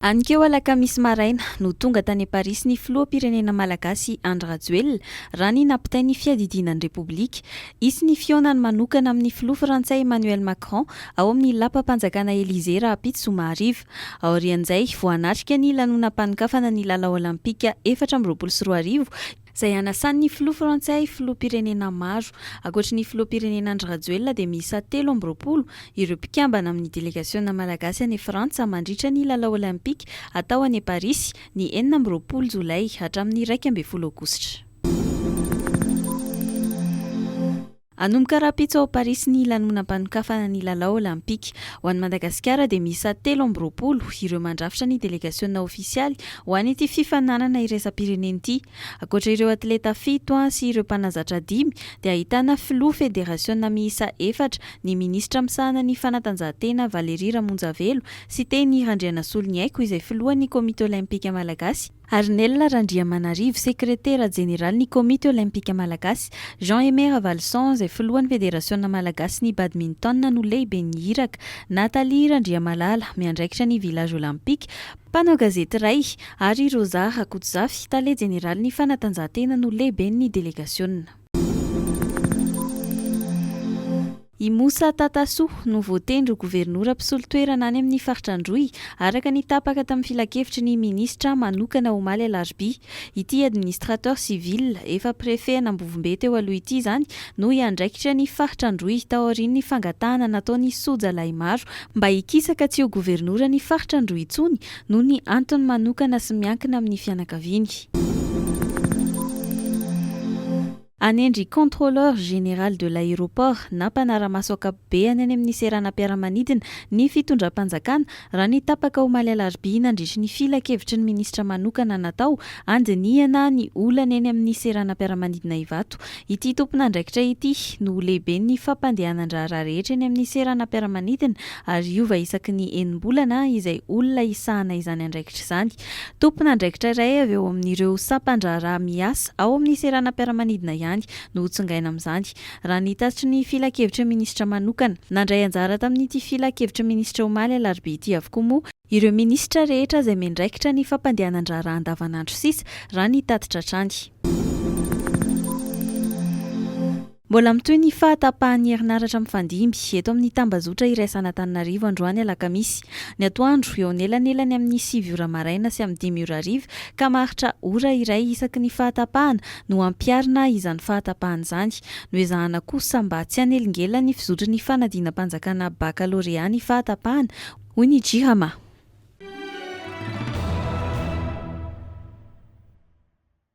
Anikeo alakamisy maraina no tonga tany Paris ny filoham-pirenena malagasy Andry Rajoelina raha ny nampitainy ny fiadidinan'ny Repoblika. Isy ny fionany manokana amin'ny filoha Frantsay Emmanuel Macron ao amin'ny lapam-panjakana Élysée rahampitso Zomariva. Aorian'izay voanatrika ny lanonam-panikafana ny lalao olimpika 2024 izay anasan'ny filoha Frantsay filoham-pirenena maro. Ankoatry ny filoham-pirenena Andry Rajoelina dia miisa 13 ireo mpikambana amin'ny delegaciona malagasy any Frantsa mandritra ny lalao olimpika atao any Paris ny 19 Jolay hatramin'ny 12 Aogositra. Anomboka rahampitso ao Paris ny lanonam-panikafana ny lalao olimpika. Ho an'i Madagasikara dia miisa 13 ireo mandrafitra ny delegaciona ofisialy ho an'ity fifananana iraisam-pirenena ity. Ankoatra ireo atleta 7 sy ireo mpanazatra 5 dia ahitana filoha federasiona miisa 4, ny minisitra misahana ny fanatanjahantena Valery Ramonjavelo sy teny Randrianasolo Niaiko izay filohan'ny komite olimpika malagasy, Arnelle Randriamanarivo sekretera jeneraly ny komite olimpika malagasy, Jean-Aimé Ravalson izay filohan'ny federasiona malagasy ny badminton no lehiben'ny iraka, Nathalie Randriamalala miandraikitra ny village olimpika, mpanao gazety iray ary Rosa Rakotozafi tale jeneraly ny fanatanjahantena no lehiben'ny delegasiona. I Moussa Tatasoa no voatendry gouvernoura mpisolo-toerana any amin'ny faritra Androy araka ny tapaka tamin'ny filakevitry ny ministra manokana Omaly Alarbi. Ity administrateur civil efa préfet Anambovimbe teo aloha ity zany no iandraikitra ny faritra Androy tao aorian'ny fangatahana nataony sojalahy maro mba hikisaka tsy ho gouvernoura ny faritra Androy intsony noho ny antony manokana sy miankina amin'ny fianakaviany. Anendry contrôleur général de l'aéroport na mpanara-maso ankapobeny any amin'ny seranam-piaramanidina ny fitondram-panjakana raha ny tapaka Omaly Alarbi nandritry ny filakevitry ny ministra manokana natao andinihana ny olana eny amin'ny seranam-piaramanidina Ivato. Ity tompon'andraikitra ity no lehiben'ny fampandehanan-draharaha rehetra eny amin'ny seranam-piaramanidina ary iova isaky ny enim-bolana izay olona isahana izany andraikitra izany. Tompon'andraikitra iray avy eo amin'ireo sampan-draharaha miasa ao amin'ny seranam-piaramanidina ihany no hotsingaina amin'izany. Raha ny tasitry ny filakevitra ministra manokana nandray anjara tamin'ity filakevitra ministra Omaly Alarbi ity avokoa moa ireo ministra rehetra izay miandraikitra ny fampandehanan-draharaha andavanandro sisa raha ny tatitra hatrany. Mbola mitoy ny fahatapahan'ny herinaratra mifandimby eto amin'ny tambazotra iraisana Antananarivo androany alakamisy. Ny atoandro eo anelanelany amin'ny 7 ora maraina sy amin'ny 5 ora hariva ka maharitra ora iray isaky ny fahatapahana no ampiarina izany fahatapahana izany. Noezahana kosa mba tsy hanelingela ny fizotry ny fanadina-panjakana bakalorea ny fahatapahana hoy ny JIRAMA.